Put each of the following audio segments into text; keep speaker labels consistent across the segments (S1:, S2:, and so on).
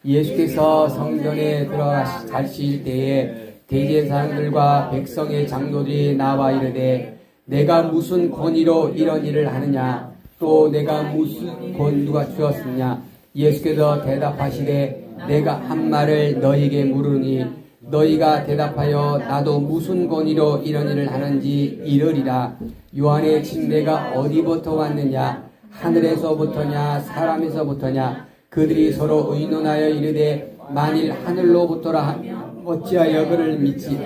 S1: 예수께서 성전에 들어가실 때에 대제사장들과 백성의 장로들이 나와 이르되 내가 무슨 권위로 이런 일을 하느냐 또 내가 무슨 권 누가 주었느냐. 예수께서 대답하시되 내가 한 말을 너희에게 물으니 너희가 대답하여 나도 무슨 권위로 이런 일을 하는지 이르리라. 요한의 침례가 어디부터 왔느냐 하늘에서부터냐 사람에서부터냐. 그들이 서로 의논하여 이르되 만일 하늘로부터라 하면 어찌하여 그를 믿지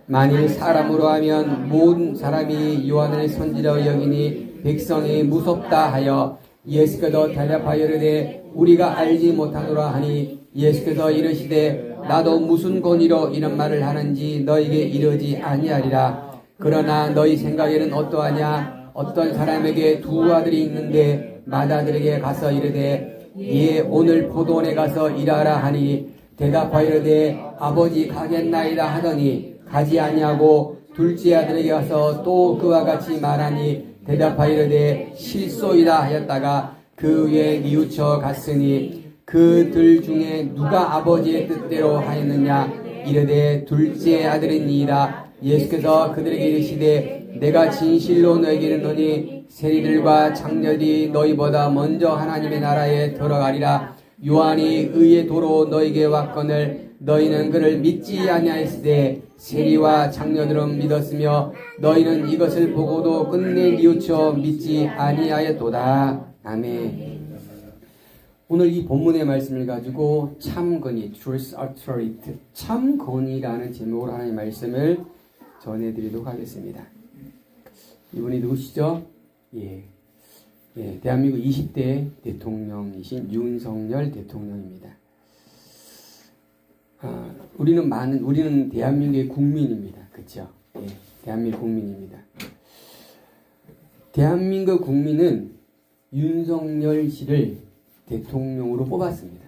S1: 만일 사람으로 하면 모든 사람이 요한을 선지자로 여기니 백성이 무섭다 하여 예수께서 대답하여 이르되 우리가 알지 못하노라 하니 예수께서 이르시되 나도 무슨 권위로 이런 말을 하는지 너희에게 이르지 아니하리라. 그러나 너희 생각에는 어떠하냐. 어떤 사람에게 두 아들이 있는데 맏아들에게 가서 이르되 예 오늘 포도원에 가서 일하라 하니 대답하여 이르되 아버지 가겠나이다 하더니 가지 아니하고 둘째 아들에게 가서 또 그와 같이 말하니 대답하여 이르되 실소이다 하였다가 그 후에 뉘우쳐 갔으니 그들 중에 누가 아버지의 뜻대로 하였느냐 이르되 둘째 아들이니이다. 예수께서 그들에게 이르시되 내가 진실로 너에게 이르노니 세리들과 장녀들이 너희보다 먼저 하나님의 나라에 들어가리라. 요한이 의의 도로 너희에게 왔거늘 너희는 그를 믿지 아니하였으되 세리와 장녀들은 믿었으며 너희는 이것을 보고도 끝내 뉘우쳐 믿지 아니하였도다. 아멘. 오늘 이 본문의 말씀을 가지고 참권위, truth authority, 참권위라는 제목으로 하나님의 말씀을 전해드리도록 하겠습니다. 이분이 누구시죠? 대한민국 20대 대통령이신 윤석열 대통령입니다. 우리는 대한민국의 국민입니다. 그렇죠? 대한민국 국민입니다. 대한민국 국민은 윤석열 씨를 대통령으로 뽑았습니다.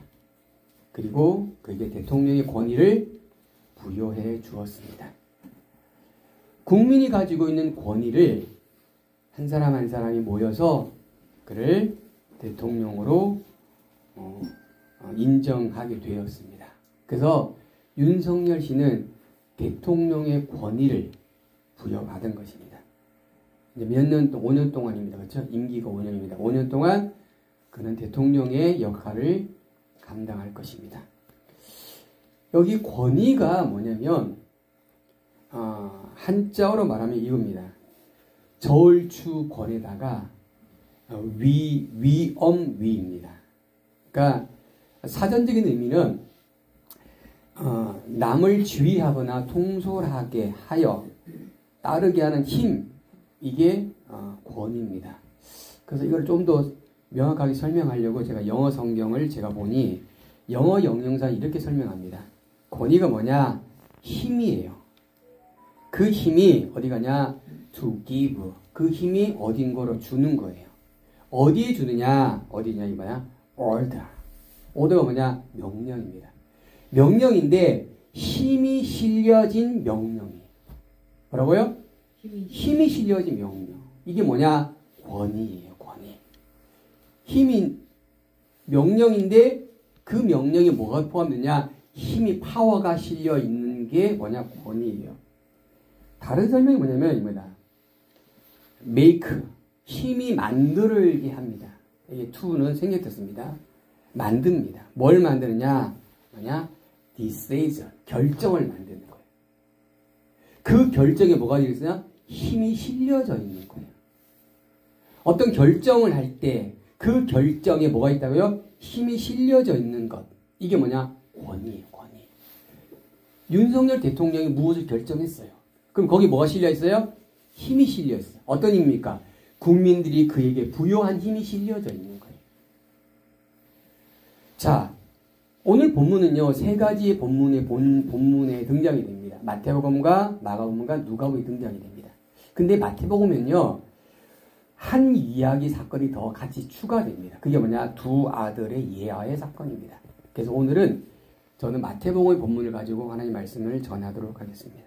S1: 그리고 그에게 대통령의 권위를 부여해 주었습니다. 국민이 가지고 있는 권위를 한 사람 한 사람이 모여서 그를 대통령으로 인정하게 되었습니다. 그래서 윤석열 씨는 대통령의 권위를 부여받은 것입니다. 이제 몇 년, 5년 동안입니다. 그렇죠? 임기가 5년입니다. 5년 동안 그는 대통령의 역할을 감당할 것입니다. 여기 권위가 뭐냐면 한자어로 말하면 이겁니다. 저울추권에다가 위엄위입니다. 그러니까 사전적인 의미는 남을 지휘하거나 통솔하게 하여 따르게 하는 힘, 이게 권위입니다. 그래서 이걸 좀 더 명확하게 설명하려고 제가 영어 성경을 제가 보니 영어 영영사는 이렇게 설명합니다. 권위가 뭐냐? 힘이에요. 그 힘이 어디 가냐? to give. 그 힘이 어딘 거로 주는 거예요. 어디에 주느냐? 어디냐 이거야? order. order가 뭐냐? 명령입니다. 명령인데 힘이 실려진 명령이에요. 뭐라고요? 힘이 실려진 명령. 이게 뭐냐? 권위예요. 권위. 힘이 명령인데 그 명령에 뭐가 포함되냐? 힘이 파워가 실려 있는 게 뭐냐? 권위예요. 다른 설명이 뭐냐면 이거다. make. 힘이 만들게 합니다. 이게 to는 생략됐습니다. 만듭니다. 뭘 만드느냐? 뭐냐? decision. 결정을 만드는 거예요. 그 결정에 뭐가 있으냐? 힘이 실려져 있는 거예요. 어떤 결정을 할 때 그 결정에 뭐가 있다고요? 힘이 실려져 있는 것. 이게 뭐냐? 권위예요. 권위. 윤석열 대통령이 무엇을 결정했어요. 그럼 거기 뭐가 실려 있어요? 힘이 실려 있어요. 어떤 힘입니까? 국민들이 그에게 부여한 힘이 실려져 있는 거예요. 자, 오늘 본문은요, 세 가지의 본문에 등장이 됩니다. 마태복음과 마가복음과 누가복음이 등장이 됩니다. 근데 마태복음은요, 한 이야기 사건이 더 같이 추가됩니다. 그게 뭐냐? 두 아들의 예화의 사건입니다. 그래서 오늘은 저는 마태복음의 본문을 가지고 하나님의 말씀을 전하도록 하겠습니다.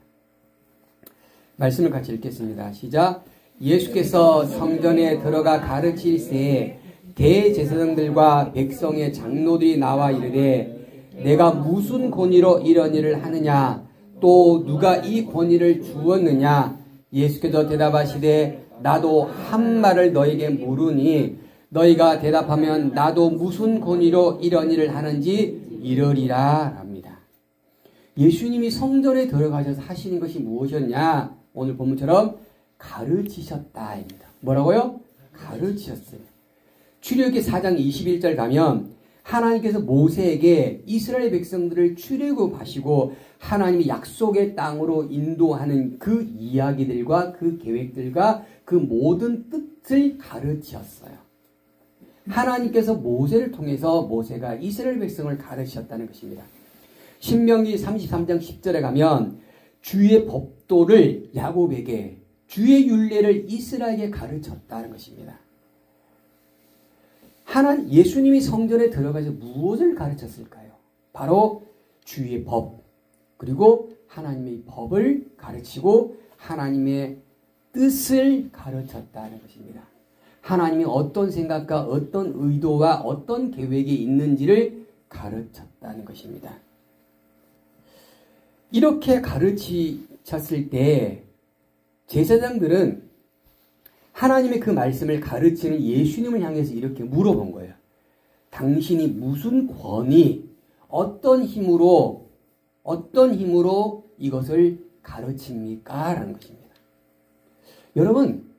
S1: 말씀을 같이 읽겠습니다. 시작. 예수께서 성전에 들어가 가르칠 때에 대제사장들과 백성의 장로들이 나와 이르되 내가 무슨 권위로 이런 일을 하느냐 또 누가 이 권위를 주었느냐 예수께서 대답하시되 나도 한 말을 너에게 물으니 너희가 대답하면 나도 무슨 권위로 이런 일을 하는지 이르리라 합니다. 예수님이 성전에 들어가셔서 하시는 것이 무엇이었냐? 오늘 본문처럼 가르치셨다입니다. 뭐라고요? 가르치셨어요. 출애굽기 4장 21절 가면 하나님께서 모세에게 이스라엘 백성들을 출애굽하시고 하나님이 약속의 땅으로 인도하는 그 이야기들과 그 계획들과 그 모든 뜻을 가르치셨어요. 하나님께서 모세를 통해서 모세가 이스라엘 백성을 가르치셨다는 것입니다. 신명기 33장 10절에 가면 주의 법도를 야곱에게 주의 율례를 이스라엘에게 가르쳤다는 것입니다. 예수님이 성전에 들어가서 무엇을 가르쳤을까요? 바로 주의 법, 그리고 하나님의 법을 가르치고 하나님의 뜻을 가르쳤다는 것입니다. 하나님이 어떤 생각과 어떤 의도와 어떤 계획이 있는지를 가르쳤다는 것입니다. 이렇게 가르치셨을 때 제사장들은 하나님의 그 말씀을 가르치는 예수님을 향해서 이렇게 물어본 거예요. 당신이 무슨 권위, 어떤 힘으로 이것을 가르칩니까? 라는 것입니다. 여러분,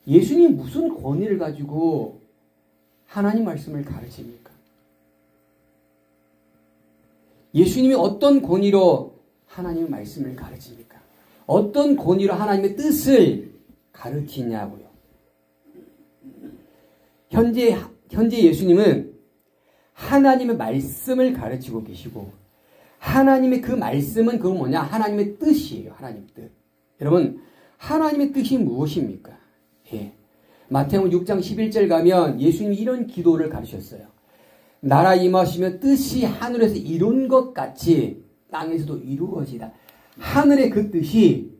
S1: 예수님이 무슨 권위를 가지고 하나님 말씀을 가르칩니까? 예수님이 어떤 권위로 하나님의 말씀을 가르칩니까? 어떤 권위로 하나님의 뜻을 가르치냐고요. 현재 예수님은 하나님의 말씀을 가르치고 계시고 하나님의 그 말씀은 그건 뭐냐? 하나님의 뜻이에요. 하나님의 뜻. 여러분, 하나님의 뜻이 무엇입니까? 예. 마태복음 6장 11절 가면 예수님이 이런 기도를 가르쳤어요. 나라 임하시며 뜻이 하늘에서 이룬 것 같이 땅에서도 이루어지다. 하늘의 그 뜻이,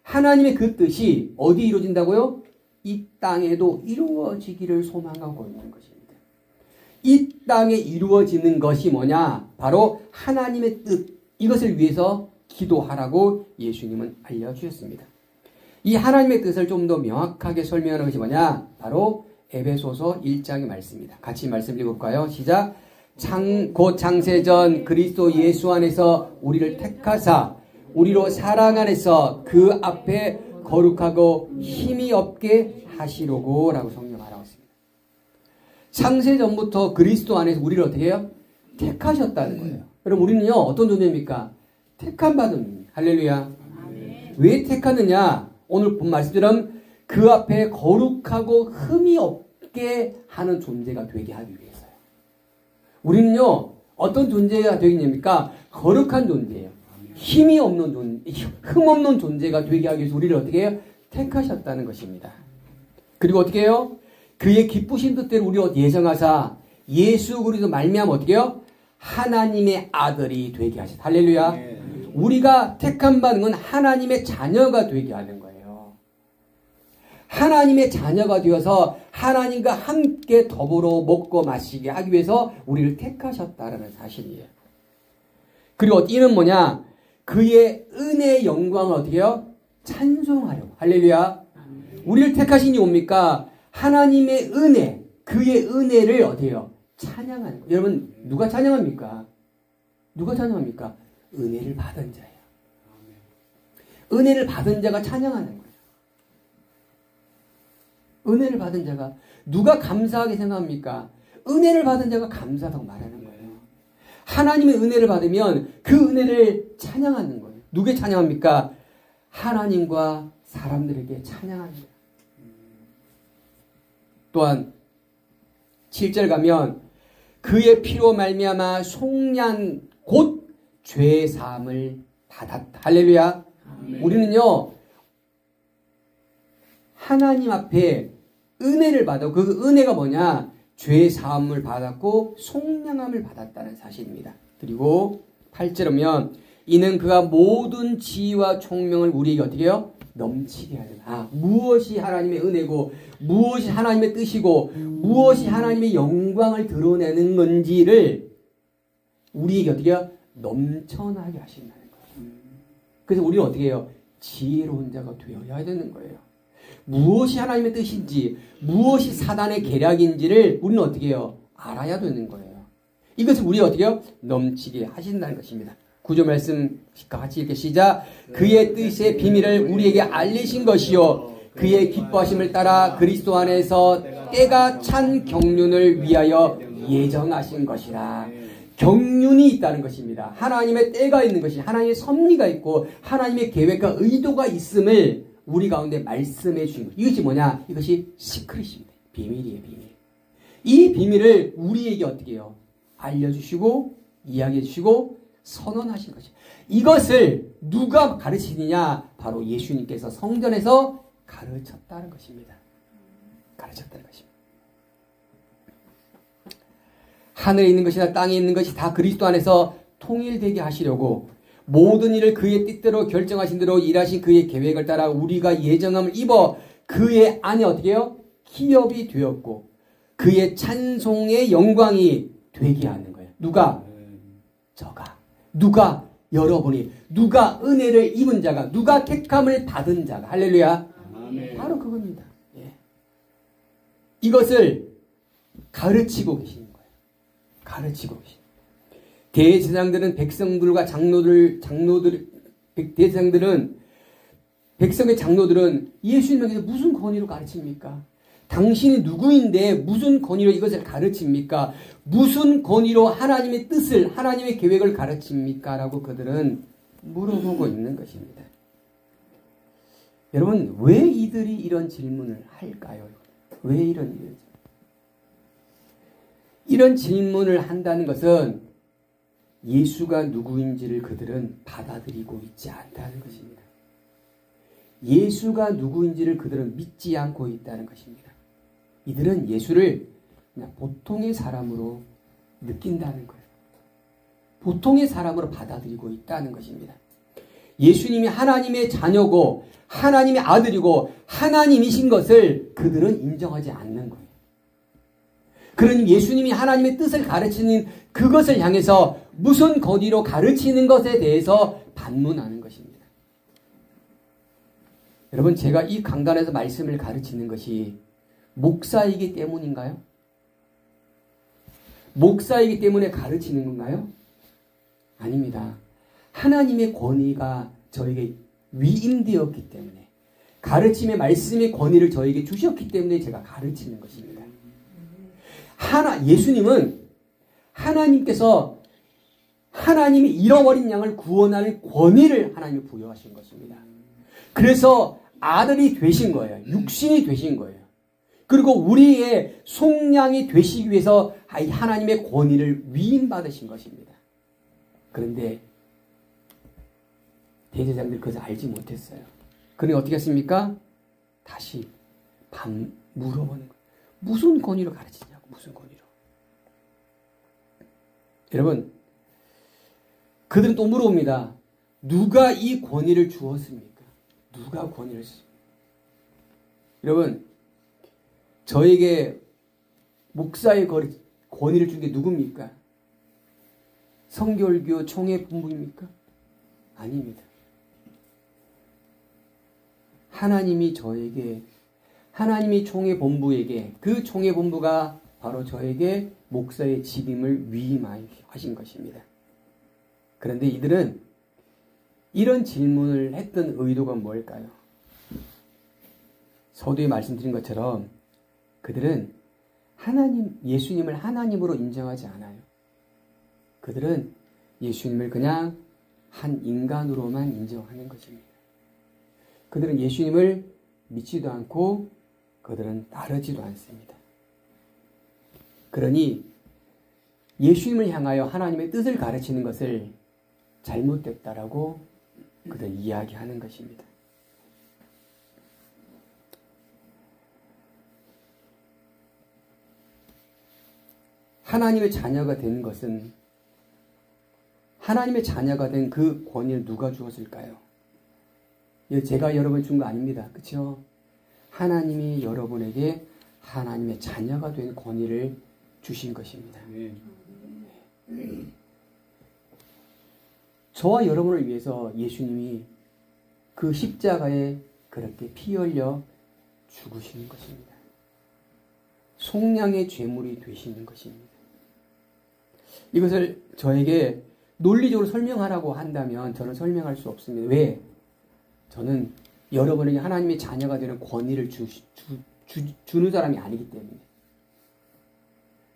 S1: 하나님의 그 뜻이 어디 이루어진다고요? 이 땅에도 이루어지기를 소망하고 있는 것입니다. 이 땅에 이루어지는 것이 뭐냐? 바로 하나님의 뜻. 이것을 위해서 기도하라고 예수님은 알려주셨습니다. 이 하나님의 뜻을 좀 더 명확하게 설명하는 것이 뭐냐? 바로 에베소서 1장의 말씀입니다. 같이 말씀 읽어볼까요? 시작. 곧 창세전 그리스도 예수 안에서 우리를 택하사 우리로 사랑 안에서 그 앞에 거룩하고 힘이 없게 하시려고 라고 성경 말하고 있습니다. 창세전부터 그리스도 안에서 우리를 어떻게 해요? 택하셨다는 거예요. 여러분, 우리는요 어떤 존재입니까? 택함 받은. 할렐루야. 왜 택하느냐? 오늘 본 말씀처럼 그 앞에 거룩하고 흠이 없게 하는 존재가 되게 하기 위해서요. 우리는요 어떤 존재가 되겠습니까? 거룩한 존재예요. 힘이 없는 존재, 흠 없는 존재가 되게 하기 위해서 우리를 어떻게 해요? 택하셨다는 것입니다. 그리고 어떻게 해요? 그의 기쁘신 뜻대로 우리를 예정하사 예수 그리스도 말미암아 어떻게 해요? 하나님의 아들이 되게 하셨다. 할렐루야. 우리가 택함 받은 건 하나님의 자녀가 되게 하는 거예요. 하나님의 자녀가 되어서 하나님과 함께 더불어 먹고 마시게 하기 위해서 우리를 택하셨다라는 사실이에요. 그리고 이는 뭐냐? 그의 은혜의 영광을 어떻게 해요? 찬송하려고. 할렐루야. 우리를 택하신 이유 뭡니까? 하나님의 은혜, 그의 은혜를 어떻게 해요? 찬양하는 거예요. 여러분, 누가 찬양합니까? 누가 찬양합니까? 은혜를 받은 자예요. 은혜를 받은 자가 찬양하는 거예요. 은혜를 받은 자가 누가 감사하게 생각합니까? 은혜를 받은 자가 감사하다고 말하는 거예요. 하나님의 은혜를 받으면 그 은혜를 찬양하는 거예요. 누구에 찬양합니까? 하나님과 사람들에게 찬양하는 거예요. 또한 7절 가면 그의 피로 말미암아 속량 곧 죄 사함을 받았다. 할렐루야. 우리는요 하나님 앞에 은혜를 받아. 그 은혜가 뭐냐? 죄 사함을 받았고 속량함을 받았다는 사실입니다. 그리고 8절에 보면 이는 그가 모든 지혜와 총명을 우리에게 어떻게 해요? 넘치게 하는. 무엇이 하나님의 은혜고 무엇이 하나님의 뜻이고 무엇이 하나님의 영광을 드러내는 건지를 우리에게 어떻게 해요? 넘쳐나게 하신다는 거예요. 그래서 우리는 어떻게 해요? 지혜로운 자가 되어야 되는 거예요. 무엇이 하나님의 뜻인지 무엇이 사단의 계략인지를 우리는 어떻게 해요? 알아야 되는 거예요. 이것을 우리 어떻게 해요? 넘치게 하신다는 것입니다. 구조 말씀 같이 이렇게 시작. 그의 뜻의 비밀을 우리에게 알리신 것이요 그의 기뻐하심을 따라 그리스도 안에서 때가 찬 경륜을 위하여 예정하신 것이라. 경륜이 있다는 것입니다. 하나님의 때가 있는 것이 하나님의 섭리가 있고 하나님의 계획과 의도가 있음을 우리 가운데 말씀해 주신 것. 이것이 뭐냐? 이것이 시크릿입니다. 비밀이에요. 비밀. 이 비밀을 우리에게 어떻게 해요? 알려주시고 이야기해 주시고 선언하신 것이에요. 이것을 누가 가르치느냐? 바로 예수님께서 성전에서 가르쳤다는 것입니다. 가르쳤다는 것입니다. 하늘에 있는 것이나 땅에 있는 것이 다 그리스도 안에서 통일되게 하시려고 모든 일을 그의 뜻대로 결정하신 대로 일하신 그의 계획을 따라 우리가 예정함을 입어 그의 안에 어떻게 해요? 기업이 되었고 그의 찬송의 영광이 되게 하는 거예요. 누가? 저가. 누가? 여러분이. 누가 은혜를 입은 자가. 누가 택함을 받은 자가. 할렐루야. 아멘. 바로 그겁니다. 예. 이것을 가르치고 계시는 거예요. 가르치고 계시는 거예요. 대제사장들은 백성들과 백성의 장로들은 예수님에게서 무슨 권위로 가르칩니까? 당신이 누구인데 무슨 권위로 이것을 가르칩니까? 무슨 권위로 하나님의 뜻을, 하나님의 계획을 가르칩니까? 라고 그들은 물어보고 있는 것입니다. 여러분, 왜 이들이 이런 질문을 할까요? 왜 이런 질문을 한다는 것은 예수가 누구인지를 그들은 받아들이고 있지 않다는 것입니다. 예수가 누구인지를 그들은 믿지 않고 있다는 것입니다. 이들은 예수를 그냥 보통의 사람으로 느낀다는 거예요. 보통의 사람으로 받아들이고 있다는 것입니다. 예수님이 하나님의 자녀고 하나님의 아들이고 하나님이신 것을 그들은 인정하지 않는 거예요. 그러니 예수님이 하나님의 뜻을 가르치는 그것을 향해서 무슨 권위로 가르치는 것에 대해서 반문하는 것입니다. 여러분, 제가 이 강단에서 말씀을 가르치는 것이 목사이기 때문인가요? 목사이기 때문에 가르치는 건가요? 아닙니다. 하나님의 권위가 저에게 위임되었기 때문에 가르침의 말씀의 권위를 저에게 주셨기 때문에 제가 가르치는 것입니다. 예수님은 하나님께서 하나님이 잃어버린 양을 구원하는 권위를 하나님이 부여하신 것입니다. 그래서 아들이 되신 거예요. 육신이 되신 거예요. 그리고 우리의 속량이 되시기 위해서 하나님의 권위를 위임받으신 것입니다. 그런데 대제사장들이 그것을 알지 못했어요. 그러니 어떻게 했습니까? 다시 물어보는 거예요. 무슨 권위로 가르치냐고. 무슨 권위로. 여러분, 그들은 또 물어봅니다. 누가 이 권위를 주었습니까? 누가 권위를 주었습니까? 여러분, 저에게 목사의 권위를 준 게 누굽니까? 성결교 총회 본부입니까? 아닙니다. 하나님이 저에게, 하나님이 총회 본부에게, 그 총회 본부가 바로 저에게 목사의 직임을 위임하신 것입니다. 그런데 이들은 이런 질문을 했던 의도가 뭘까요? 서두에 말씀드린 것처럼 그들은 예수님을 하나님으로 인정하지 않아요. 그들은 예수님을 그냥 한 인간으로만 인정하는 것입니다. 그들은 예수님을 믿지도 않고 그들은 따르지도 않습니다. 그러니 예수님을 향하여 하나님의 뜻을 가르치는 것을 잘못됐다라고 그들 이야기하는 것입니다. 하나님의 자녀가 된 것은 하나님의 자녀가 된 그 권위를 누가 주었을까요? 제가 여러분 준 거 아닙니다. 그렇죠? 하나님이 여러분에게 하나님의 자녀가 된 권위를 주신 것입니다. 저와 여러분을 위해서 예수님이 그 십자가에 그렇게 피 흘려 죽으시는 것입니다. 속량의 죄물이 되시는 것입니다. 이것을 저에게 논리적으로 설명하라고 한다면 저는 설명할 수 없습니다. 왜? 저는 여러분에게 하나님의 자녀가 되는 권위를 주는 사람이 아니기 때문에.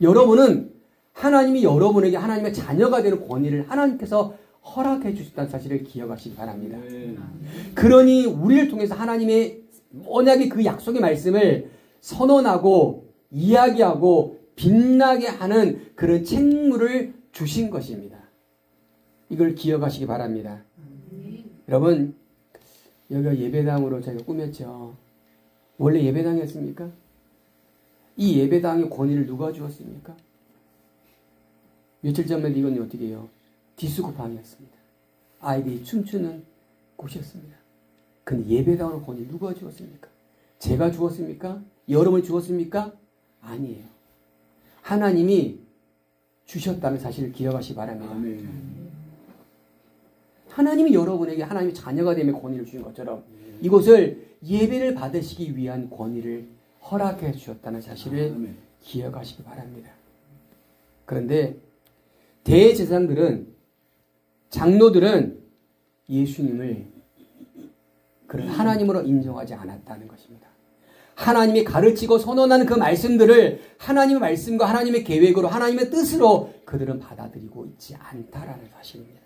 S1: 여러분은 하나님이 여러분에게 하나님의 자녀가 되는 권위를 하나님께서 허락해 주셨다는 사실을 기억하시기 바랍니다. 그러니 우리를 통해서 하나님의 언약의 그 약속의 말씀을 선언하고 이야기하고 빛나게 하는 그런 책무를 주신 것입니다. 이걸 기억하시기 바랍니다. 여러분, 여기가 예배당으로 저희가 꾸몄죠. 원래 예배당이었습니까? 이 예배당의 권위를 누가 주었습니까? 며칠 전에 이건 어떻게 해요? 디스코방이었습니다. 아이들이 춤추는 곳이었습니다. 근데 예배당으로 권위 누가 주었습니까? 제가 주었습니까? 여러분이 주었습니까? 아니에요. 하나님이 주셨다는 사실을 기억하시기 바랍니다. 하나님이 여러분에게 하나님의 자녀가 되면 권위를 주신 것처럼 이곳을 예배를 받으시기 위한 권위를 허락해 주셨다는 사실을 기억하시기 바랍니다. 그런데 대제사장들은, 장로들은 예수님을 그런 하나님으로 인정하지 않았다는 것입니다. 하나님이 가르치고 선언하는 그 말씀들을 하나님의 말씀과 하나님의 계획으로 하나님의 뜻으로 그들은 받아들이고 있지 않다라는 사실입니다.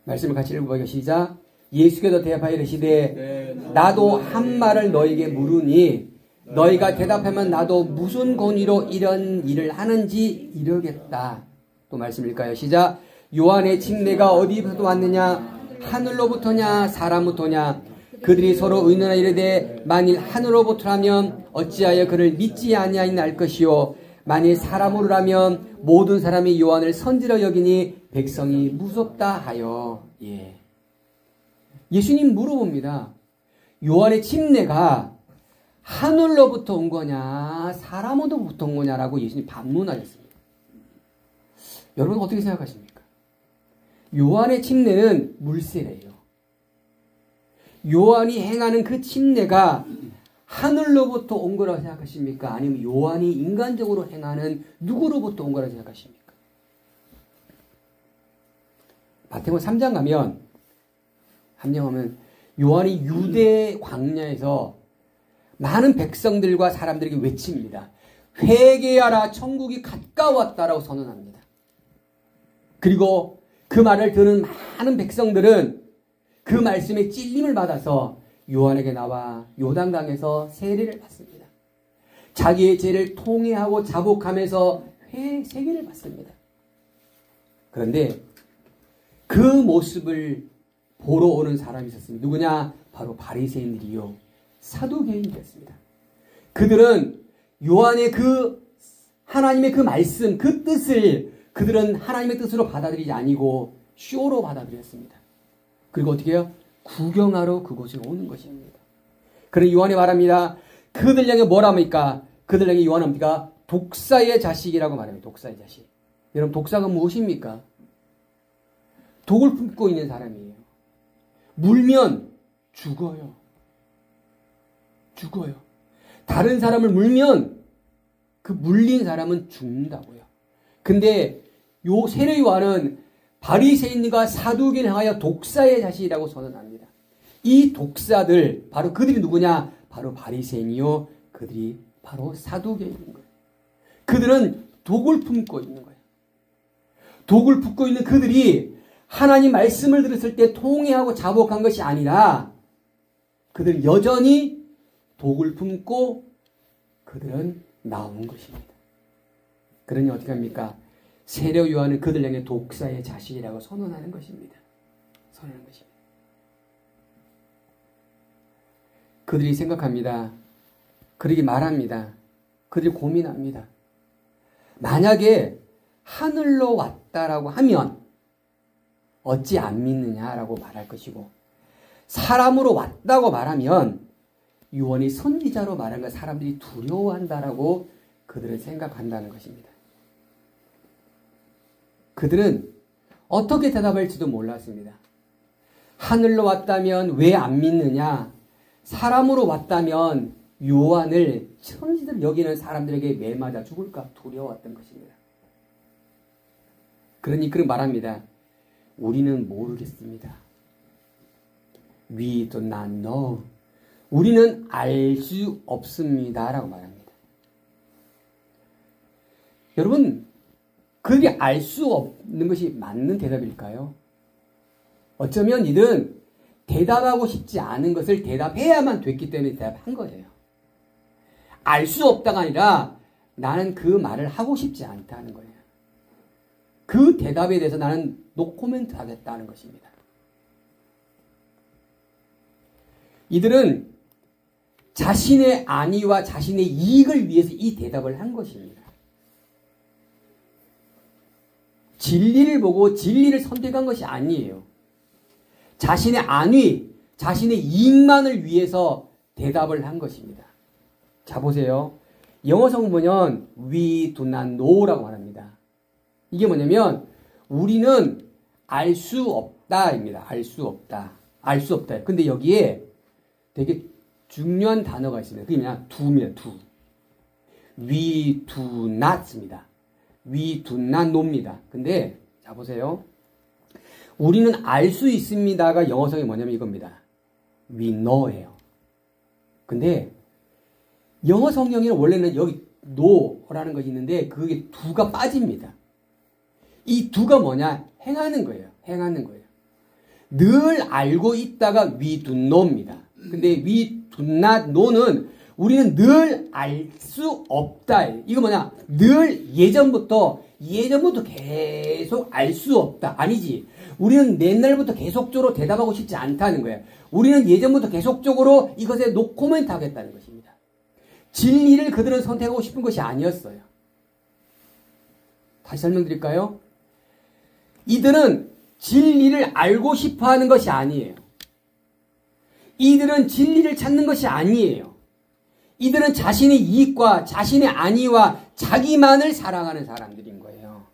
S1: 말씀을 같이 읽어보겠습니다. 시작. 예수께서 대답하여 이르시되 나도 한 말을 너에게 물으니 너희가 대답하면 나도 무슨 권위로 이런 일을 하는지 이르겠다. 또 말씀 읽까요? 시작. 요한의 침례가 어디부터 왔느냐? 하늘로부터냐 사람부터냐? 그들이 서로 의논하여 이르되 만일 하늘로부터라면 어찌하여 그를 믿지 아니하니 알 것이요 만일 사람으로라면 모든 사람이 요한을 선지라 여기니 백성이 무섭다 하여. 예수님 물어봅니다. 요한의 침례가 하늘로부터 온 거냐 사람으로부터 온 거냐라고 예수님 반문하셨습니다. 여러분 어떻게 생각하십니까? 요한의 침례는 물세례예요. 요한이 행하는 그 침례가 하늘로부터 온 거라고 생각하십니까? 아니면 요한이 인간적으로 행하는 누구로부터 온 거라고 생각하십니까? 마태복음 3장 가면 요한이 유대 광야에서 많은 백성들과 사람들에게 외칩니다. 회개하라 천국이 가까웠다라고 선언합니다. 그리고 그 말을 듣는 많은 백성들은 그 말씀에 찔림을 받아서 요한에게 나와 요단강에서 세례를 받습니다. 자기의 죄를 통회하고 자복하면서 세례를 받습니다. 그런데 그 모습을 보러 오는 사람이 있었습니다. 누구냐? 바로 바리새인들이요 사두개인이었습니다. 그들은 요한의 그 하나님의 그 말씀, 그 뜻을 그들은 하나님의 뜻으로 받아들이지 아니고 쇼로 받아들였습니다. 그리고 어떻게 해요? 구경하러 그곳에 오는 것입니다. 그런 요한이 말합니다. 그들 향해 뭐라 합니까? 그들 향해 요한은 뭡니까? 독사의 자식이라고 말합니다. 독사의 자식. 여러분 독사가 무엇입니까? 독을 품고 있는 사람이에요. 물면 죽어요. 죽어요. 다른 사람을 물면 그 물린 사람은 죽는다고요. 근데 요 세례 요한은 바리새인과 사두개인을 향하여 독사의 자식이라고 선언합니다. 이 독사들 바로 그들이 누구냐? 바로 바리새인이요. 그들이 바로 사두개인인 거예요. 그들은 독을 품고 있는 거예요. 독을 품고 있는 그들이 하나님 말씀을 들었을 때 통회하고 자복한 것이 아니라 그들은 여전히 독을 품고 그들은 나온 것입니다. 그러니 어떻게 합니까? 세례 요한은 그들 향해 독사의 자식이라고 선언하는 것입니다. 선언하는 것입니다. 그들이 생각합니다. 그들이 말합니다. 그들이 고민합니다. 만약에 하늘로 왔다라고 하면 어찌 안 믿느냐라고 말할 것이고, 사람으로 왔다고 말하면 요한이 선지자로 말한 걸 사람들이 두려워한다라고 그들은 생각한다는 것입니다. 그들은 어떻게 대답할지도 몰랐습니다. 하늘로 왔다면 왜 안 믿느냐? 사람으로 왔다면 요한을 천지들 여기는 사람들에게 매맞아 죽을까 두려웠던 것입니다. 그러니 그런 말합니다. 우리는 모르겠습니다. We do not know. 우리는 알 수 없습니다. 라고 말합니다. 여러분, 그게 알 수 없는 것이 맞는 대답일까요? 어쩌면 이들은 대답하고 싶지 않은 것을 대답해야만 됐기 때문에 대답한 거예요. 알 수 없다가 아니라 나는 그 말을 하고 싶지 않다는 거예요. 그 대답에 대해서 나는 노코멘트 하겠다는 것입니다. 이들은 자신의 안위와 자신의 이익을 위해서 이 대답을 한 것입니다. 진리를 보고 진리를 선택한 것이 아니에요. 자신의 안위, 자신의 이익만을 위해서 대답을 한 것입니다. 자, 보세요. 영어 성문은 we do not know라고 말합니다. 이게 뭐냐면 우리는 알 수 없다입니다. 알 수 없다. 알 수 없다. 근데 여기에 되게 중요한 단어가 있습니다. 그게 뭐냐? do입니다. do. We do not입니다. We do not know입니다. 근데 자 보세요. 우리는 알 수 있습니다가 영어성이 뭐냐면 이겁니다. We know예요. 근데 영어 성경에는 원래는 여기 know라는 것이 있는데 그게 do가 빠집니다. 이 do가 뭐냐? 행하는 거예요. 행하는 거예요. 늘 알고 있다가 we do know입니다. 근데 we do not know는 우리는 늘 알 수 없다. 이거 뭐냐? 늘 예전부터 계속 알 수 없다. 아니지. 우리는 옛날부터 계속적으로 대답하고 싶지 않다는 거예요. 우리는 예전부터 계속적으로 이것에 노코멘트 하겠다는 것입니다. 진리를 그들은 선택하고 싶은 것이 아니었어요. 다시 설명드릴까요? 이들은 진리를 알고 싶어 하는 것이 아니에요. 이들은 진리를 찾는 것이 아니에요. 이들은 자신의 이익과 자신의 안위와 자기만을 사랑하는 사람들인 거예요.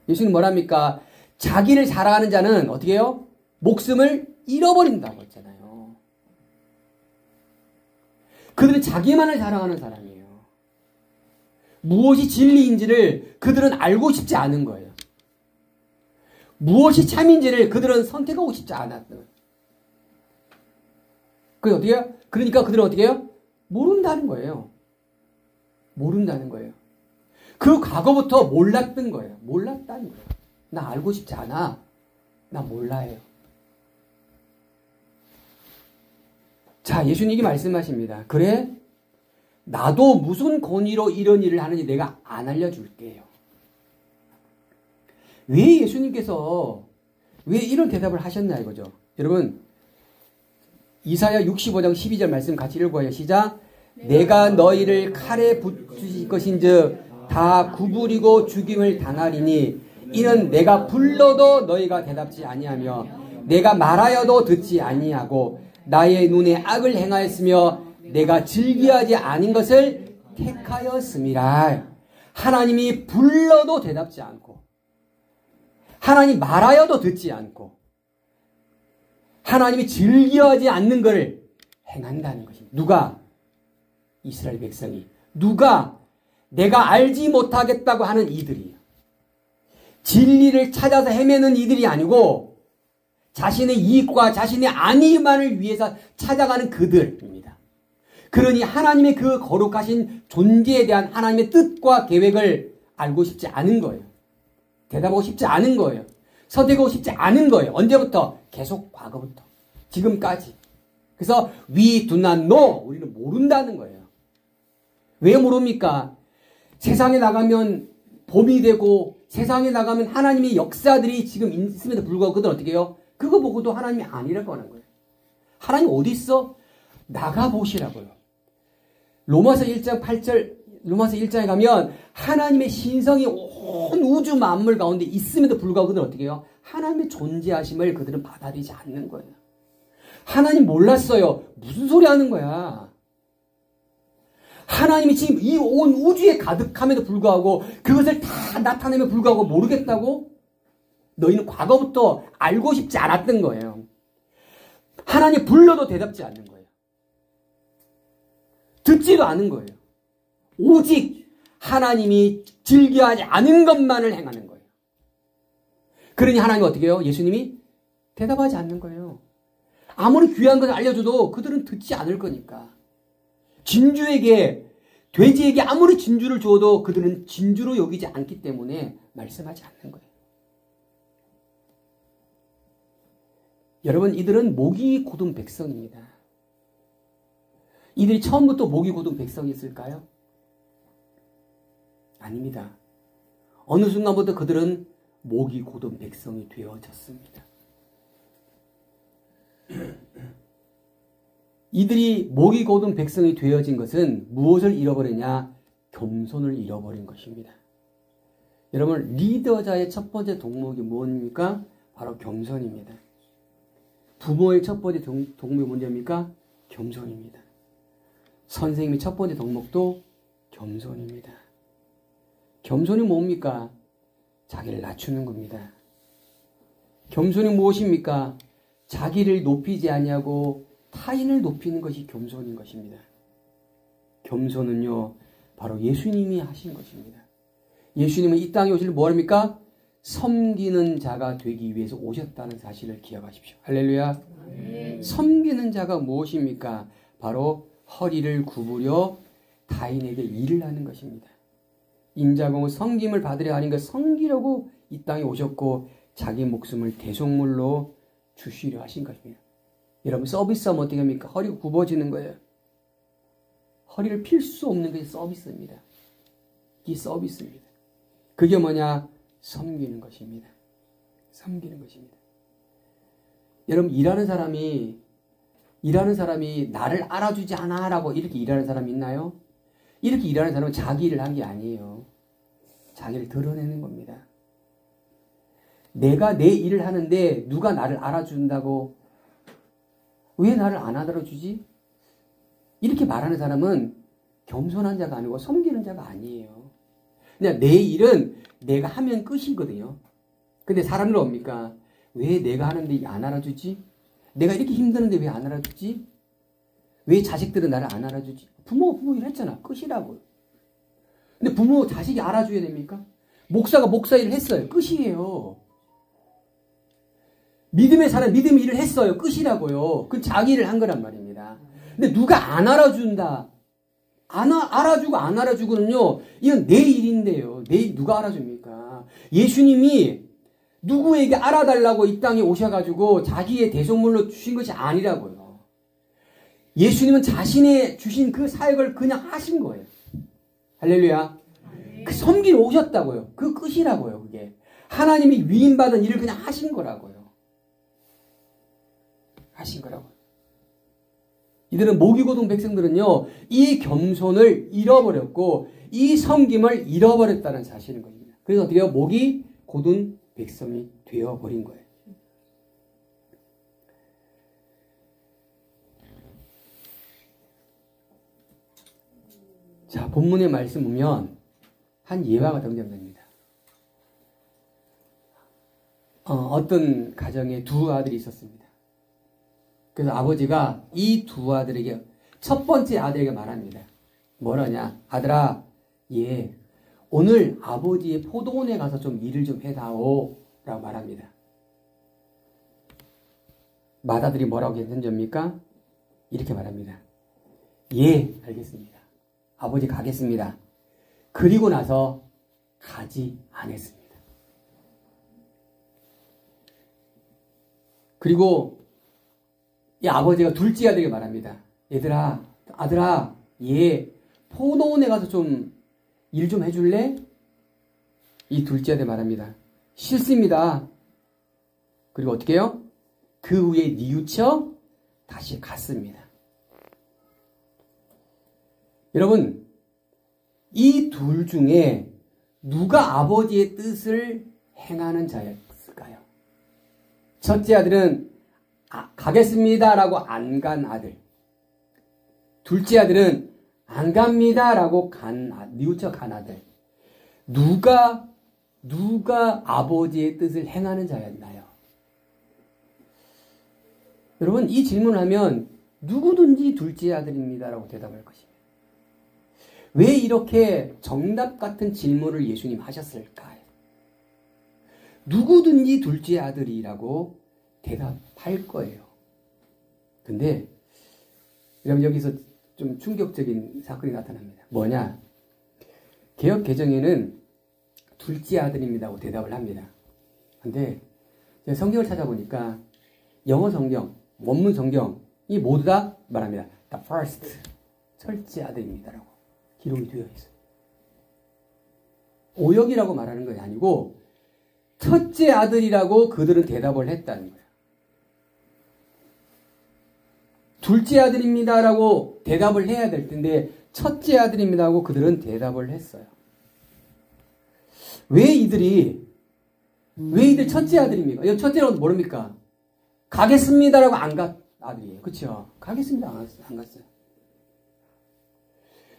S1: 예수님 뭐랍니까? 자기를 사랑하는 자는 어떻게 해요? 목숨을 잃어버린다고 했잖아요. 그들은 자기만을 사랑하는 사람이에요. 무엇이 진리인지를 그들은 알고 싶지 않은 거예요. 무엇이 참인지를 그들은 선택하고 싶지 않았던 거예요. 그게 어떻게 해요? 그러니까 그들은 어떻게 해요? 모른다는 거예요. 모른다는 거예요. 그 과거부터 몰랐던 거예요. 몰랐다는 거예요. 나 알고 싶지 않아. 나 몰라요. 자, 예수님이 말씀하십니다. 그래? 나도 무슨 권위로 이런 일을 하는지 내가 안 알려줄게요. 왜 예수님께서 왜 이런 대답을 하셨나 이거죠. 여러분, 이사야 65장 12절 말씀 같이 읽어요. 시작. 내가 너희를 칼에 붙이실 것인즉 다 구부리고 죽임을 당하리니 이는 내가 불러도 너희가 대답지 아니하며 내가 말하여도 듣지 아니하고 나의 눈에 악을 행하였으며 내가 즐기하지 않은 것을 택하였음이라. 하나님이 불러도 대답지 않고 하나님 말하여도 듣지 않고 하나님이 즐겨하지 않는 것을 행한다는 것입니다. 누가? 이스라엘 백성이. 누가? 내가 알지 못하겠다고 하는 이들이에요. 진리를 찾아서 헤매는 이들이 아니고 자신의 이익과 자신의 안위만을 위해서 찾아가는 그들입니다. 그러니 하나님의 그 거룩하신 존재에 대한 하나님의 뜻과 계획을 알고 싶지 않은 거예요. 대답하고 싶지 않은 거예요. 선택하고 싶지 않은 거예요. 언제부터? 계속 과거부터. 지금까지. 그래서 we do not know. 우리는 모른다는 거예요. 왜 모릅니까? 세상에 나가면 봄이 되고 세상에 나가면 하나님의 역사들이 지금 있음에도 불구하고 그들은 어떻게 해요? 그거 보고도 하나님이 아니라고 하는 거예요. 하나님 어디 있어? 나가보시라고요. 로마서 1장 8절 로마서 1장에 가면 하나님의 신성이 온 우주 만물 가운데 있음에도 불구하고 그들은 어떻게 해요? 하나님의 존재하심을 그들은 받아들이지 않는 거예요. 하나님 몰랐어요. 무슨 소리 하는 거야. 하나님이 지금 이 온 우주에 가득함에도 불구하고 그것을 다 나타내며 불구하고 모르겠다고? 너희는 과거부터 알고 싶지 않았던 거예요. 하나님 불러도 대답지 않는 거예요. 듣지도 않은 거예요. 오직 하나님이 즐겨하지 않은 것만을 행하는 거예요. 그러니 하나님은 어떻게 해요? 예수님이 대답하지 않는 거예요. 아무리 귀한 것을 알려줘도 그들은 듣지 않을 거니까. 진주에게, 돼지에게 아무리 진주를 줘도 그들은 진주로 여기지 않기 때문에 말씀하지 않는 거예요. 여러분, 이들은 목이 곧은 백성입니다. 이들이 처음부터 목이 곧은 백성이었을까요? 아닙니다. 어느 순간부터 그들은 목이 곧은 백성이 되어졌습니다. 이들이 목이 곧은 백성이 되어진 것은 무엇을 잃어버리냐? 겸손을 잃어버린 것입니다. 여러분, 리더자의 첫 번째 덕목이 무엇입니까? 바로 겸손입니다. 부모의 첫 번째 덕목이 뭔지입니까? 겸손입니다. 선생님의 첫 번째 덕목도 겸손입니다. 겸손이 뭡니까? 자기를 낮추는 겁니다. 겸손이 무엇입니까? 자기를 높이지 아니하고 타인을 높이는 것이 겸손인 것입니다. 겸손은요, 바로 예수님이 하신 것입니다. 예수님은 이 땅에 오실 뭐 합니까? 섬기는 자가 되기 위해서 오셨다는 사실을 기억하십시오. 할렐루야. 섬기는 자가 무엇입니까? 바로 허리를 구부려 타인에게 일을 하는 것입니다. 임자공은 섬김을 받으려 하는 것, 섬기려고 이 땅에 오셨고 자기 목숨을 대속물로 주시려 하신 것입니다. 여러분, 서비스하면 어떻게 합니까? 허리가 굽어지는 거예요. 허리를 필 수 없는 것이 서비스입니다. 이게 서비스입니다. 그게 뭐냐? 섬기는 것입니다. 섬기는 것입니다. 여러분, 일하는 사람이 나를 알아주지 않아 라고 이렇게 일하는 사람이 있나요? 이렇게 일하는 사람은 자기 일을 한 게 아니에요. 자기를 드러내는 겁니다. 내가 내 일을 하는데 누가 나를 알아준다고, 왜 나를 안 알아주지? 이렇게 말하는 사람은 겸손한 자가 아니고 섬기는 자가 아니에요. 그냥 내 일은 내가 하면 끝이거든요. 근데 사람들은 뭡니까? 왜 내가 하는데 안 알아주지? 내가 이렇게 힘드는데 왜 안 알아주지? 왜 자식들은 나를 안 알아주지? 부모 일 했잖아. 끝이라고요. 근데 부모, 자식이 알아줘야 됩니까? 목사가 목사 일을 했어요. 끝이에요. 믿음의 사람, 믿음의 일을 했어요. 끝이라고요. 그건 자기 일을 한 거란 말입니다. 근데 누가 안 알아준다. 알아주고 안 알아주고는요, 이건 내 일인데요. 내 일 누가 알아줍니까? 예수님이 누구에게 알아달라고 이 땅에 오셔가지고 자기의 대속물로 주신 것이 아니라고요. 예수님은 자신의 주신 그 사역을 그냥 하신 거예요. 할렐루야. 그 섬기러 오셨다고요. 그 끝이라고요. 그게 하나님이 위임받은 일을 그냥 하신 거라고요. 하신 거라고요. 이들은 목이 곧은 백성들은요, 이 겸손을 잃어버렸고 이 섬김을 잃어버렸다는 사실인 겁니다. 그래서 어떻게 해요? 목이 곧은 백성이 되어버린 거예요. 자, 본문의 말씀 보면 한 예화가 등장됩니다. 어떤 가정에 두 아들이 있었습니다. 그래서 아버지가 이 두 아들에게, 첫 번째 아들에게 말합니다. 뭐라냐? 아들아, 오늘 아버지의 포도원에 가서 좀 일을 좀 해다오 라고 말합니다. 맏아들이 뭐라고 했는지입니까? 이렇게 말합니다. 알겠습니다. 아버지 가겠습니다. 그리고 나서 가지 않았습니다. 그리고 이 아버지가 둘째 아들에게 말합니다. 아들아, 포도원에 가서 좀 일 좀 해줄래? 이 둘째 아들 말합니다. 싫습니다. 그리고 어떻게 해요? 그 후에 뉘우쳐 다시 갔습니다. 여러분, 이 둘 중에 누가 아버지의 뜻을 행하는 자였을까요? 첫째 아들은 가겠습니다라고 안 간 아들. 둘째 아들은 안 갑니다라고 뉘우쳐 간 아들. 누가 아버지의 뜻을 행하는 자였나요? 여러분, 이 질문을 하면 누구든지 둘째 아들입니다라고 대답할 것입니다. 왜 이렇게 정답 같은 질문을 예수님 하셨을까요? 누구든지 둘째 아들이라고 대답할 거예요. 근데 여러분, 여기서 좀 충격적인 사건이 나타납니다. 뭐냐? 개역 개정에는 둘째 아들입니다고 대답을 합니다. 근데 제가 성경을 찾아보니까 영어 성경, 원문 성경이 모두 다 말합니다. The first, 첫째 아들입니다라고 기록이 되어 있어요. 오역이라고 말하는 것이 아니고 첫째 아들이라고 그들은 대답을 했다는 거예요. 둘째 아들입니다라고 대답을 해야 될 텐데 첫째 아들입니다라고 그들은 대답을 했어요. 왜 이들 첫째 아들입니까? 첫째라고 모릅니까? 가겠습니다라고 안 간 아들이에요. 그렇죠? 가겠습니다. 안 갔어요.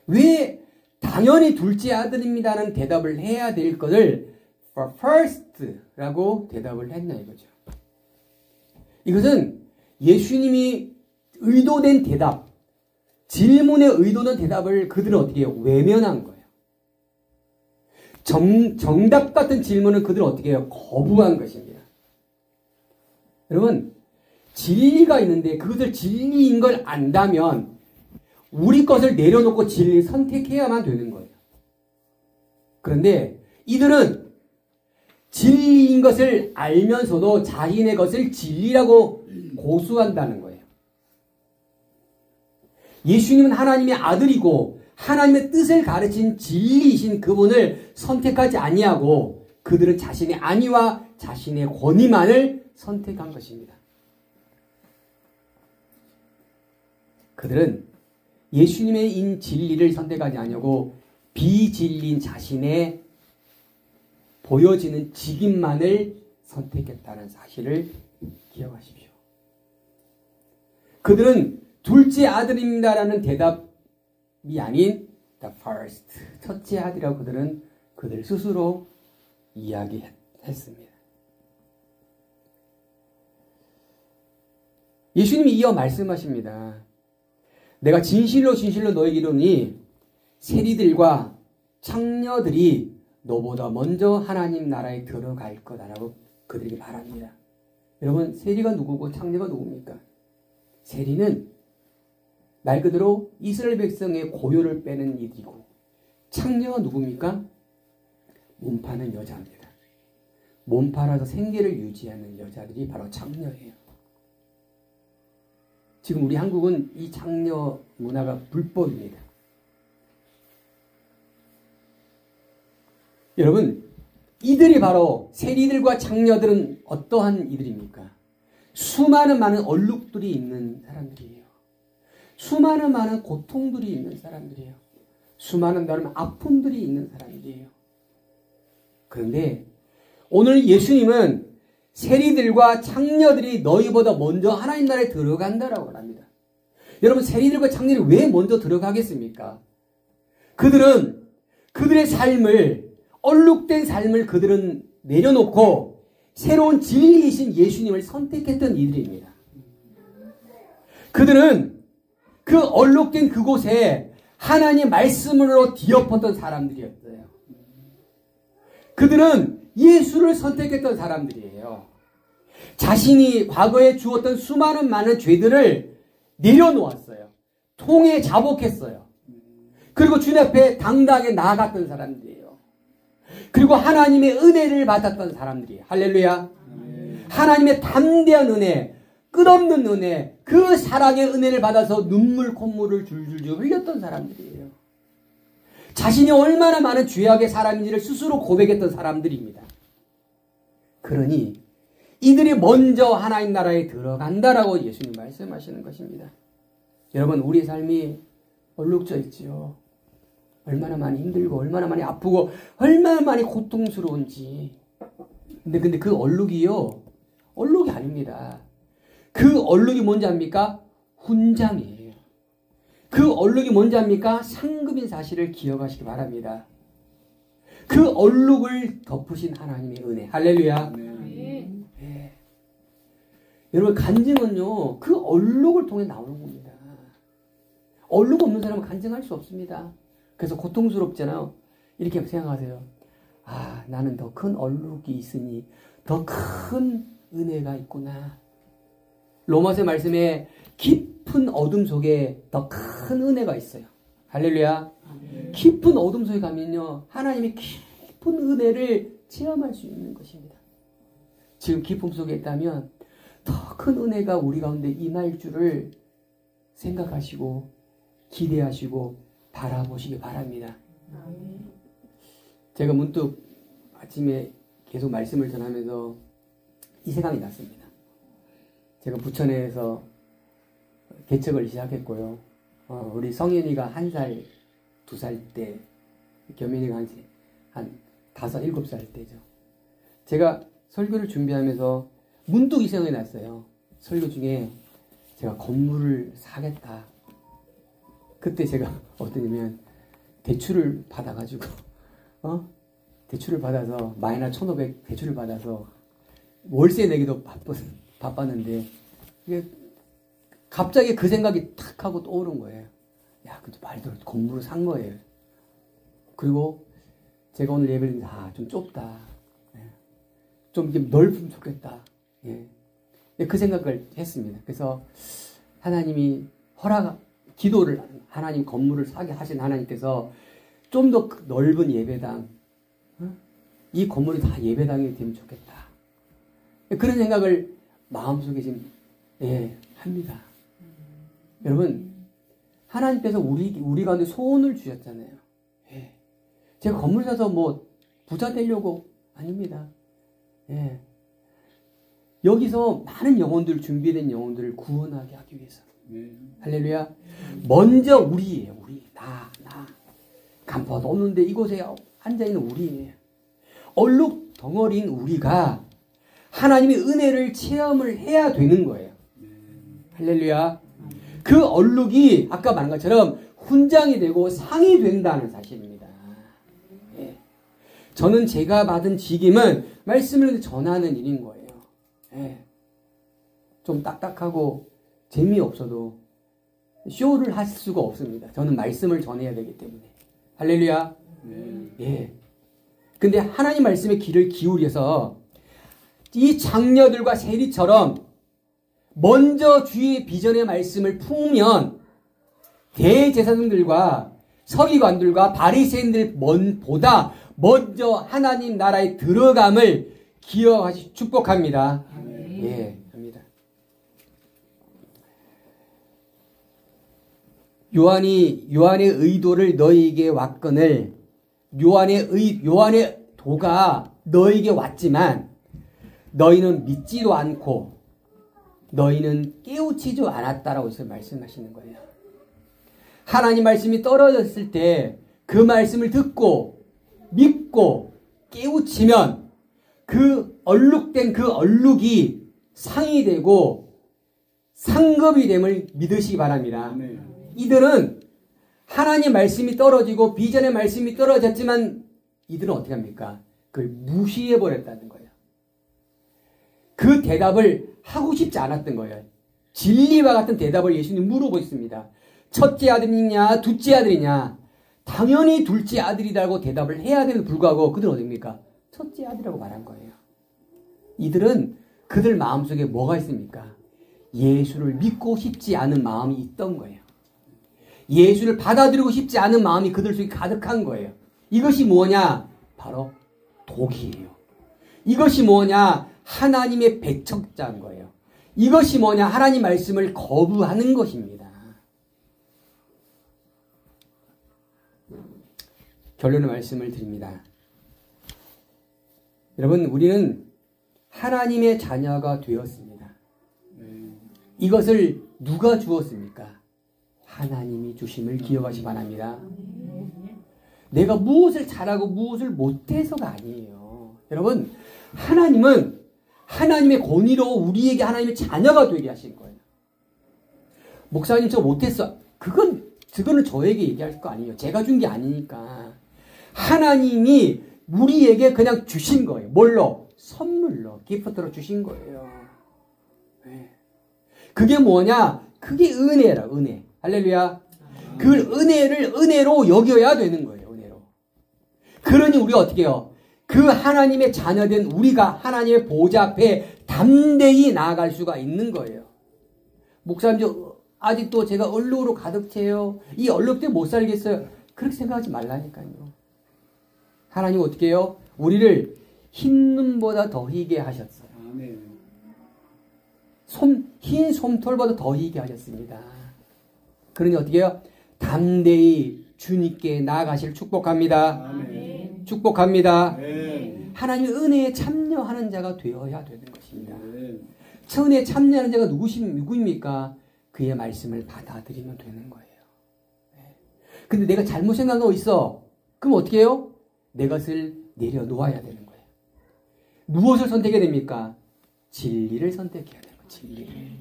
S1: 왜 당연히 둘째 아들입니다는 대답을 해야 될 것을 first라고 대답을 했냐 이거죠. 이것은 예수님이 의도된 대답, 질문에 의도된 대답을 그들은 어떻게 해요? 외면한 거예요. 정답 같은 질문을 그들은 어떻게 해요? 거부한 것입니다. 여러분, 진리가 있는데 그것을 진리인 걸 안다면 우리 것을 내려놓고 진리를 선택해야만 되는 거예요. 그런데 이들은 진리인 것을 알면서도 자신의 것을 진리라고 고수한다는 거예요. 예수님은 하나님의 아들이고 하나님의 뜻을 가르친 진리이신 그분을 선택하지 아니하고 그들은 자신의 안위와 자신의 권위만을 선택한 것입니다. 그들은 예수님의 인 진리를 선택하지 아니하고 비진리인 자신의 보여지는 직임만을 선택했다는 사실을 기억하십시오. 그들은 둘째 아들입니다라는 대답이 아닌 the first, 첫째 아들이라고 그들은 그들 스스로 이야기했습니다. 예수님이 이어 말씀하십니다. 내가 진실로 너에게 이르노니 세리들과 창녀들이 너보다 먼저 하나님 나라에 들어갈 거다라고 그들에게 말합니다. 여러분, 세리가 누구고 창녀가 누굽니까? 세리는 말 그대로 이스라엘 백성의 고요를 빼는 일이고 창녀가 누굽니까? 몸 파는 여자입니다. 몸 팔아서 생계를 유지하는 여자들이 바로 창녀예요. 지금 우리 한국은 이 창녀 문화가 불법입니다. 여러분, 이들이 바로 세리들과 창녀들은 어떠한 이들입니까? 수많은 많은 얼룩들이 있는 사람들이에요. 수많은 많은 고통들이 있는 사람들이에요. 수많은 많은 아픔들이 있는 사람들이에요. 그런데 오늘 예수님은 세리들과 창녀들이 너희보다 먼저 하나님 나라에 들어간다라고 합니다. 여러분, 세리들과 창녀들이 왜 먼저 들어가겠습니까? 그들은 그들의 삶을, 얼룩된 삶을 그들은 내려놓고 새로운 진리이신 예수님을 선택했던 이들입니다. 그들은 그 얼룩된 그곳에 하나님의 말씀으로 뒤엎었던 사람들이었어요. 그들은 예수를 선택했던 사람들이에요. 자신이 과거에 주었던 수많은 많은 죄들을 내려놓았어요. 통에 자복했어요. 그리고 주님 앞에 당당하게 나아갔던 사람들이에요. 그리고 하나님의 은혜를 받았던 사람들이에요. 할렐루야. 하나님의 담대한 은혜, 끝없는 은혜, 그 사랑의 은혜를 받아서 눈물 콧물을 줄줄줄 흘렸던 사람들이에요. 자신이 얼마나 많은 죄악의 사람인지를 스스로 고백했던 사람들입니다. 그러니 이들이 먼저 하나님 나라에 들어간다라고 예수님 말씀하시는 것입니다. 여러분, 우리 삶이 얼룩져 있지요. 얼마나 많이 힘들고 얼마나 많이 아프고 얼마나 많이 고통스러운지. 근데 그 얼룩이요, 얼룩이 아닙니다. 그 얼룩이 뭔지 압니까? 훈장이에요. 그 얼룩이 뭔지 압니까? 상급인 사실을 기억하시기 바랍니다. 그 얼룩을 덮으신 하나님의 은혜. 할렐루야. 네. 여러분, 간증은요, 그 얼룩을 통해 나오는 겁니다. 얼룩 없는 사람은 간증할 수 없습니다. 그래서 고통스럽잖아요. 이렇게 생각하세요. 아, 나는 더 큰 얼룩이 있으니 더 큰 은혜가 있구나. 로마서 말씀에 깊은 어둠 속에 더 큰 은혜가 있어요. 할렐루야. 깊은 어둠 속에 가면요, 하나님의 깊은 은혜를 체험할 수 있는 것입니다. 지금 깊음 속에 있다면 더 큰 은혜가 우리 가운데 임할 줄을 생각하시고 기대하시고 바라보시기 바랍니다. 제가 문득 아침에 계속 말씀을 전하면서 이 생각이 났습니다. 제가 부천에서 개척을 시작했고요. 우리 성현이가 1살, 2살 때, 겸인이가 한 5, 7살 때죠. 제가 설교를 준비하면서 문득 이 생각이 났어요. 설교 중에 제가 건물을 사겠다. 그때 제가 어떠냐면 대출을 받아가지고 대출을 받아서 마이너스 1,500 대출을 받아서 월세 내기도 바빴는데 이게 갑자기 그 생각이 탁 하고 떠오른 거예요. 야, 근데 말도 건물을 산 거예요. 그리고 제가 오늘 예배를 좀 좁다. 좀 넓으면 좋겠다. 예. 그 생각을 했습니다. 그래서 하나님이 기도를 하나님 건물을 사게 하신 하나님께서 좀 더 넓은 예배당, 이 건물이 다 예배당이 되면 좋겠다. 그런 생각을 마음속에 지금 합니다. 여러분, 하나님께서 우리 가운데 소원을 주셨잖아요. 제가 건물 사서 뭐 부자 되려고 아닙니다. 여기서 많은 영혼들, 준비된 영혼들을 구원하게 하기 위해서. 할렐루야. 먼저 우리예요. 나. 간파도 없는데 이곳에 앉아있는 우리예요. 얼룩 덩어리인 우리가 하나님의 은혜를 체험을 해야 되는 거예요. 할렐루야. 그 얼룩이 아까 말한 것처럼 훈장이 되고 상이 된다는 사실입니다. 저는 제가 받은 직임은 말씀을 전하는 일인 거예요. 좀 딱딱하고 재미없어도 쇼를 할 수가 없습니다. 저는 말씀을 전해야 되기 때문에. 할렐루야. 근데 하나님 말씀의 귀를 기울여서 이 장녀들과 세리처럼 먼저 주의 비전의 말씀을 품으면 대제사장들과 서기관들과 바리새인들보다 먼저 하나님 나라에 들어감을 기여하시 축복합니다. 합니다. 요한의 의도를 너희에게 왔거늘 요한의 도가 너희에게 왔지만 너희는 믿지도 않고 너희는 깨우치지도 않았다라고 해서 말씀하시는 거예요. 하나님 말씀이 떨어졌을 때 그 말씀을 듣고 믿고 깨우치면 그 얼룩된 그 얼룩이 상이 되고 상급이 됨을 믿으시기 바랍니다. 이들은 하나님 말씀이 떨어지고 비전의 말씀이 떨어졌지만 이들은 어떻게 합니까? 그걸 무시해버렸다는 거예요. 그 대답을 하고 싶지 않았던 거예요. 진리와 같은 대답을 예수님 물어보셨습니다. 첫째 아들이냐 둘째 아들이냐? 당연히 둘째 아들이라고 대답을 해야 되는 불구하고 그들은 어디입니까? 첫째 아들이라고 말한 거예요. 이들은 그들 마음속에 뭐가 있습니까? 예수를 믿고 싶지 않은 마음이 있던 거예요. 예수를 받아들이고 싶지 않은 마음이 그들 속에 가득한 거예요. 이것이 뭐냐? 바로 독이에요. 이것이 뭐냐? 하나님의 배척자인 거예요. 이것이 뭐냐? 하나님 말씀을 거부하는 것입니다. 결론의 말씀을 드립니다. 여러분, 우리는 하나님의 자녀가 되었습니다. 이것을 누가 주었습니까? 하나님이 주심을 기억하시기 바랍니다. 내가 무엇을 잘하고 무엇을 못해서가 아니에요. 여러분, 하나님은 하나님의 권위로 우리에게 하나님의 자녀가 되게 하신 거예요. 목사님 저 못했어. 그거는 저에게 얘기할 거 아니에요. 제가 준 게 아니니까. 하나님이 우리에게 그냥 주신 거예요. 뭘로? 선물로, 기프트로 주신 거예요. 네. 그게 뭐냐? 그게 은혜라, 은혜. 할렐루야. 그 은혜를 은혜로 여겨야 되는 거예요. 은혜로. 그러니 우리가 어떻게 해요? 그 하나님의 자녀된 우리가 하나님의 보좌 앞에 담대히 나아갈 수가 있는 거예요. 목사님, 아직도 제가 얼룩으로 가득 채요. 이 얼룩 때문에 못 살겠어요. 그렇게 생각하지 말라니까요. 하나님 어떻게 해요? 우리를 흰 눈보다 더 희게 하셨어요. 흰 솜털보다 더 희게 하셨습니다. 그러니 어떻게 해요? 담대히 주님께 나아가실 축복합니다. 아멘. 축복합니다. 아멘. 하나님의 은혜에 참여하는 자가 되어야 되는 것입니다. 아멘. 은혜에 참여하는 자가 누구입니까? 그의 말씀을 받아들이면 되는 거예요. 근데 내가 잘못 생각하고 있어. 그럼 어떻게 해요? 내 것을 내려놓아야 되는 거예요. 무엇을 선택해야 됩니까? 진리를 선택해야 되는 거예요. 진리를.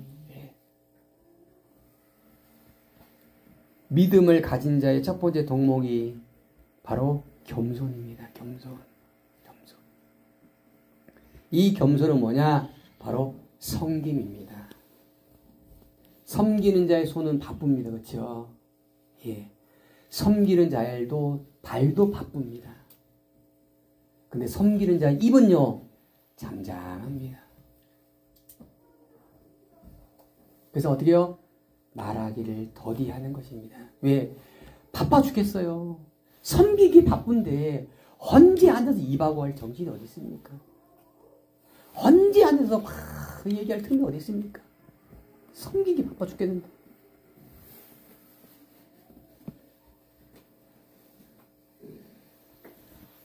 S1: 믿음을 가진 자의 첫 번째 덕목이 바로 겸손입니다. 겸손. 이 겸손은 뭐냐? 바로 섬김입니다. 섬기는 자의 손은 바쁩니다. 그렇죠? 예. 섬기는 자의 발도 바쁩니다. 근데 섬기는 자의 입은요, 잠잠합니다. 그래서 어떻게 해요? 말하기를 더디하는 것입니다. 왜? 바빠 죽겠어요. 섬기기 바쁜데 언제 앉아서 입하고 할 정신이 어디 있습니까? 언제 앉아서 막 얘기할 틈이 어디 있습니까? 섬기기 바빠 죽겠는데.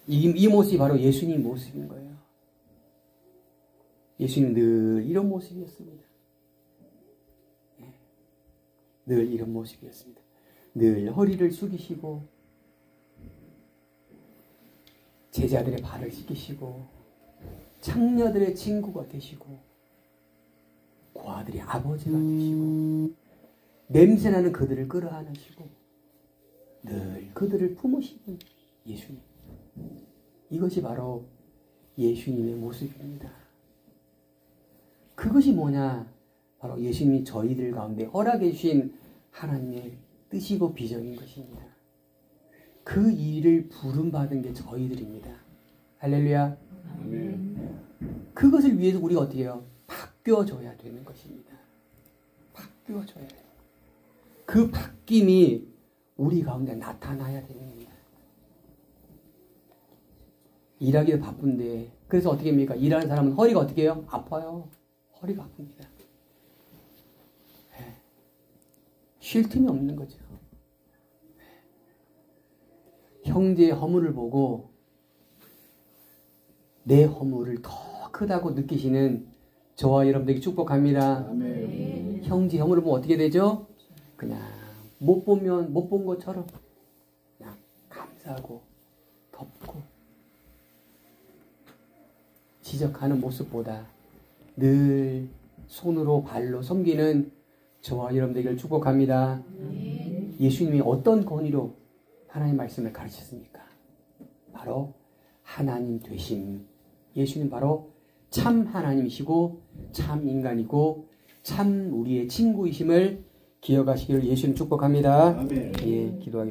S1: 이 모습이 바로 예수님 모습인 거예요. 예수님 늘 이런 모습이었습니다. 늘 이런 모습이었습니다. 늘 허리를 숙이시고 제자들의 발을 씻기시고 창녀들의 친구가 되시고 고아들의 아버지가 되시고 냄새나는 그들을 끌어안으시고 늘 그들을 품으시는 예수님. 이것이 바로 예수님의 모습입니다. 그것이 뭐냐? 바로 예수님이 저희들 가운데 허락해 주신 하나님의 뜻이고 비전인 것입니다. 그 일을 부름받은 게 저희들입니다. 할렐루야. 아멘. 그것을 위해서 우리가 어떻게 해요? 바뀌어져야 되는 것입니다. 바뀌어져야 돼요. 그 바뀜이 우리 가운데 나타나야 됩니다. 일하기도 바쁜데 그래서 어떻게 합니까? 일하는 사람은 허리가 어떻게 해요? 아파요. 허리가 아픕니다. 네. 쉴 틈이 없는 거죠. 네. 형제의 허물을 보고 내 허물을 더 크다고 느끼시는 저와 여러분들에게 축복합니다. 아멘. 형제 허물을 보면 어떻게 되죠? 그냥 못 보면 못 본 것처럼 그냥 감사하고 덮고 지적하는 모습보다 늘 손으로 발로 섬기는 저와 여러분들에게 축복합니다. 예수님이 어떤 권위로 하나님 말씀을 가르쳤습니까? 바로 하나님 되심. 예수님 바로 참 하나님이시고 참 인간이고 참 우리의 친구이심을 기억하시기를 예수님 축복합니다. 아멘. 예, 기도하겠습니다.